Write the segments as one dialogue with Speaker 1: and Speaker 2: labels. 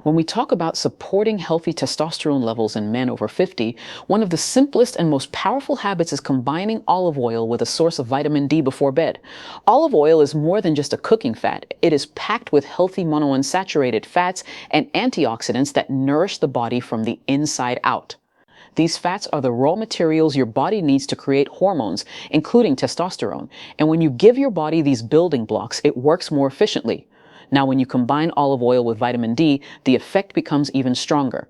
Speaker 1: When we talk about supporting healthy testosterone levels in men over 50, one of the simplest and most powerful habits is combining olive oil with a source of vitamin D before bed. Olive oil is more than just a cooking fat. It is packed with healthy monounsaturated fats and antioxidants that nourish the body from the inside out. These fats are the raw materials your body needs to create hormones, including testosterone. And when you give your body these building blocks, it works more efficiently. Now, when you combine olive oil with vitamin D, the effect becomes even stronger.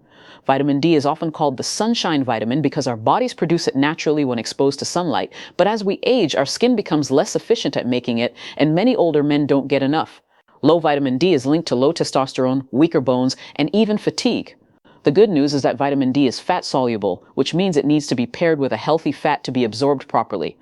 Speaker 1: Vitamin D is often called the sunshine vitamin because our bodies produce it naturally when exposed to sunlight. But as we age, our skin becomes less efficient at making it, and many older men don't get enough. Low vitamin D is linked to low testosterone, weaker bones, and even fatigue. The good news is that vitamin D is fat soluble, which means it needs to be paired with a healthy fat to be absorbed properly.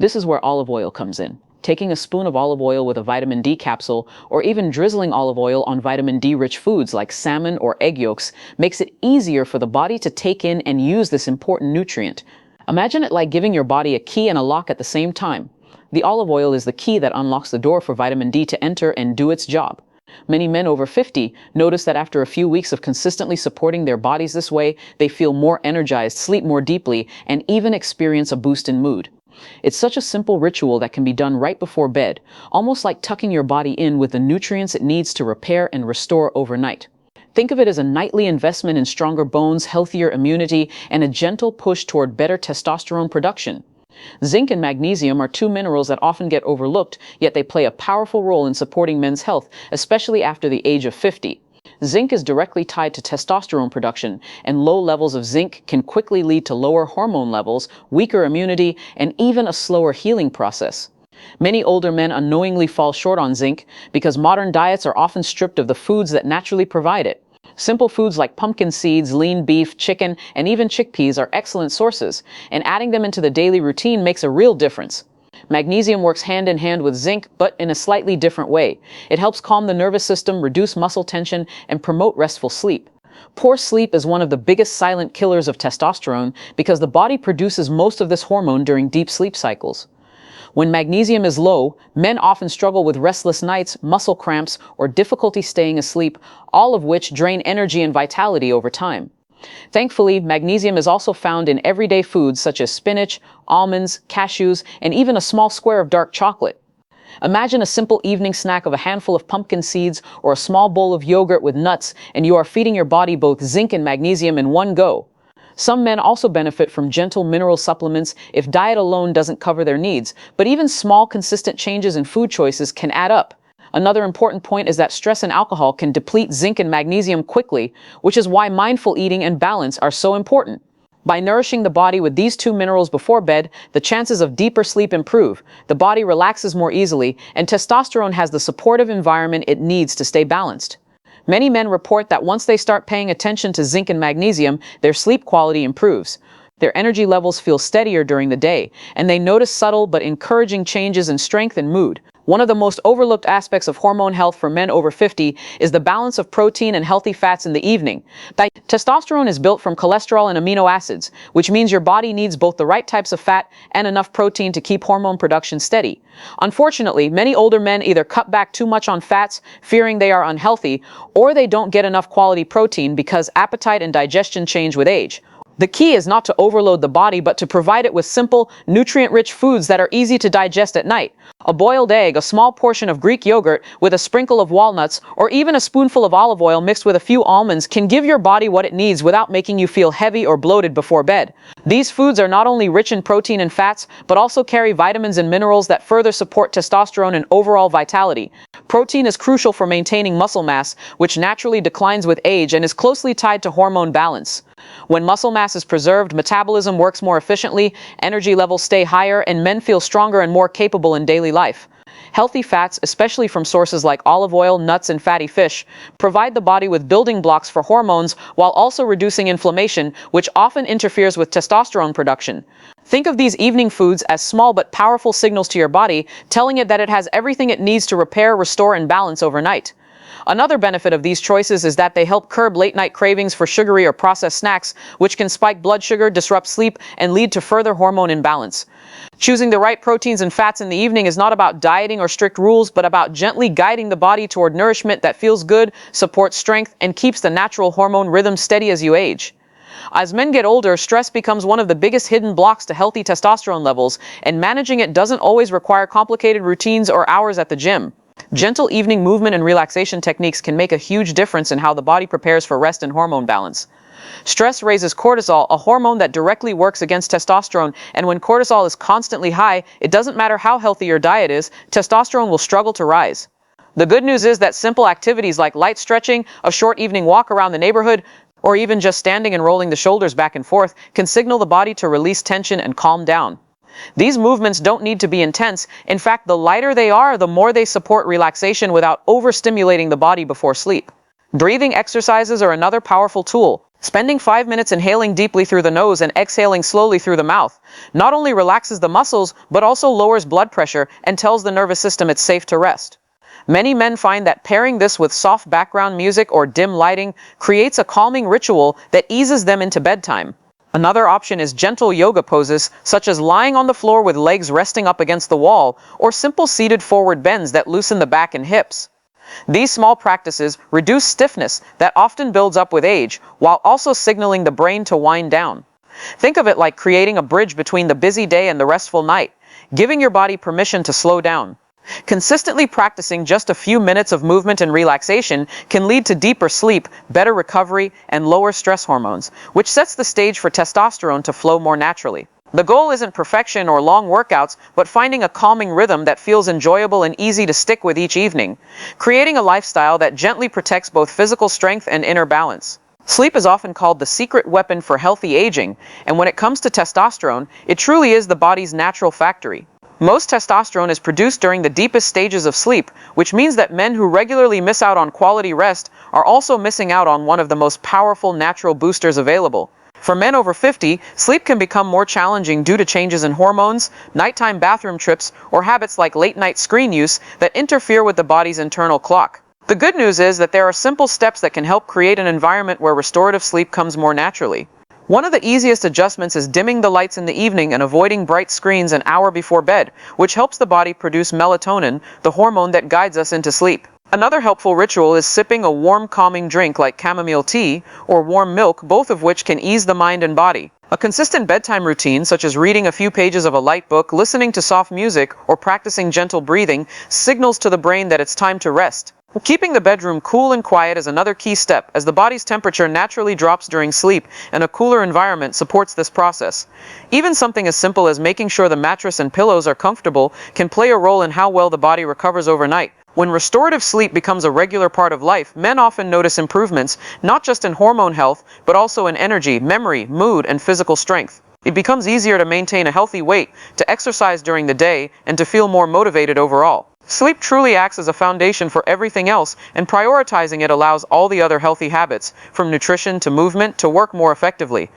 Speaker 1: This is where olive oil comes in. Taking a spoon of olive oil with a vitamin D capsule, or even drizzling olive oil on vitamin D-rich foods like salmon or egg yolks, makes it easier for the body to take in and use this important nutrient. Imagine it like giving your body a key and a lock at the same time. The olive oil is the key that unlocks the door for vitamin D to enter and do its job. Many men over 50 notice that after a few weeks of consistently supporting their bodies this way, they feel more energized, sleep more deeply, and even experience a boost in mood. It's such a simple ritual that can be done right before bed, almost like tucking your body in with the nutrients it needs to repair and restore overnight. Think of it as a nightly investment in stronger bones, healthier immunity, and a gentle push toward better testosterone production. Zinc and magnesium are two minerals that often get overlooked, yet they play a powerful role in supporting men's health, especially after the age of 50. Zinc is directly tied to testosterone production, and low levels of zinc can quickly lead to lower hormone levels, weaker immunity, and even a slower healing process. Many older men unknowingly fall short on zinc because modern diets are often stripped of the foods that naturally provide it. Simple foods like pumpkin seeds, lean beef, chicken, and even chickpeas are excellent sources, and adding them into the daily routine makes a real difference. Magnesium works hand in hand with zinc, but in a slightly different way. It helps calm the nervous system, reduce muscle tension, and promote restful sleep. Poor sleep is one of the biggest silent killers of testosterone because the body produces most of this hormone during deep sleep cycles. When magnesium is low, men often struggle with restless nights, muscle cramps, or difficulty staying asleep, all of which drain energy and vitality over time. Thankfully, magnesium is also found in everyday foods such as spinach, almonds, cashews, and even a small square of dark chocolate. Imagine a simple evening snack of a handful of pumpkin seeds or a small bowl of yogurt with nuts, and you are feeding your body both zinc and magnesium in one go. Some men also benefit from gentle mineral supplements if diet alone doesn't cover their needs, but even small, consistent changes in food choices can add up. Another important point is that stress and alcohol can deplete zinc and magnesium quickly, which is why mindful eating and balance are so important. By nourishing the body with these two minerals before bed, the chances of deeper sleep improve, the body relaxes more easily, and testosterone has the supportive environment it needs to stay balanced. Many men report that once they start paying attention to zinc and magnesium, their sleep quality improves. Their energy levels feel steadier during the day, and they notice subtle but encouraging changes in strength and mood. One of the most overlooked aspects of hormone health for men over 50 is the balance of protein and healthy fats in the evening. Testosterone is built from cholesterol and amino acids, which means your body needs both the right types of fat and enough protein to keep hormone production steady. Unfortunately, many older men either cut back too much on fats, fearing they are unhealthy, or they don't get enough quality protein because appetite and digestion change with age. The key is not to overload the body, but to provide it with simple, nutrient-rich foods that are easy to digest at night. A boiled egg, a small portion of Greek yogurt with a sprinkle of walnuts, or even a spoonful of olive oil mixed with a few almonds can give your body what it needs without making you feel heavy or bloated before bed. These foods are not only rich in protein and fats, but also carry vitamins and minerals that further support testosterone and overall vitality. Protein is crucial for maintaining muscle mass, which naturally declines with age and is closely tied to hormone balance. When muscle mass is preserved, metabolism works more efficiently, energy levels stay higher, and men feel stronger and more capable in daily life. Healthy fats, especially from sources like olive oil, nuts, and fatty fish, provide the body with building blocks for hormones while also reducing inflammation, which often interferes with testosterone production. Think of these evening foods as small but powerful signals to your body, telling it that it has everything it needs to repair, restore, and balance overnight. Another benefit of these choices is that they help curb late-night cravings for sugary or processed snacks, which can spike blood sugar, disrupt sleep, and lead to further hormone imbalance. Choosing the right proteins and fats in the evening is not about dieting or strict rules, but about gently guiding the body toward nourishment that feels good, supports strength, and keeps the natural hormone rhythm steady as you age. As men get older, stress becomes one of the biggest hidden blocks to healthy testosterone levels, and managing it doesn't always require complicated routines or hours at the gym. Gentle evening movement and relaxation techniques can make a huge difference in how the body prepares for rest and hormone balance. Stress raises cortisol, a hormone that directly works against testosterone, and when cortisol is constantly high, it doesn't matter how healthy your diet is, testosterone will struggle to rise. The good news is that simple activities like light stretching, a short evening walk around the neighborhood, or even just standing and rolling the shoulders back and forth can signal the body to release tension and calm down. These movements don't need to be intense. In fact, the lighter they are, the more they support relaxation without overstimulating the body before sleep. Breathing exercises are another powerful tool. Spending 5 minutes inhaling deeply through the nose and exhaling slowly through the mouth not only relaxes the muscles, but also lowers blood pressure and tells the nervous system it's safe to rest. Many men find that pairing this with soft background music or dim lighting creates a calming ritual that eases them into bedtime. Another option is gentle yoga poses, such as lying on the floor with legs resting up against the wall, or simple seated forward bends that loosen the back and hips. These small practices reduce stiffness that often builds up with age, while also signaling the brain to wind down. Think of it like creating a bridge between the busy day and the restful night, giving your body permission to slow down. Consistently practicing just a few minutes of movement and relaxation can lead to deeper sleep, better recovery, and lower stress hormones, which sets the stage for testosterone to flow more naturally. The goal isn't perfection or long workouts, but finding a calming rhythm that feels enjoyable and easy to stick with each evening, creating a lifestyle that gently protects both physical strength and inner balance. Sleep is often called the secret weapon for healthy aging, and when it comes to testosterone, it truly is the body's natural factory. Most testosterone is produced during the deepest stages of sleep, which means that men who regularly miss out on quality rest are also missing out on one of the most powerful natural boosters available. For men over 50, sleep can become more challenging due to changes in hormones, nighttime bathroom trips, or habits like late-night screen use that interfere with the body's internal clock. The good news is that there are simple steps that can help create an environment where restorative sleep comes more naturally. One of the easiest adjustments is dimming the lights in the evening and avoiding bright screens an hour before bed, which helps the body produce melatonin, the hormone that guides us into sleep. Another helpful ritual is sipping a warm, calming drink like chamomile tea or warm milk, both of which can ease the mind and body. A consistent bedtime routine, such as reading a few pages of a light book, listening to soft music, or practicing gentle breathing, signals to the brain that it's time to rest. Keeping the bedroom cool and quiet is another key step, as the body's temperature naturally drops during sleep, and a cooler environment supports this process. Even something as simple as making sure the mattress and pillows are comfortable can play a role in how well the body recovers overnight. When restorative sleep becomes a regular part of life, men often notice improvements, not just in hormone health, but also in energy, memory, mood, and physical strength. It becomes easier to maintain a healthy weight, to exercise during the day, and to feel more motivated overall. Sleep truly acts as a foundation for everything else, and prioritizing it allows all the other healthy habits, from nutrition to movement, to work more effectively.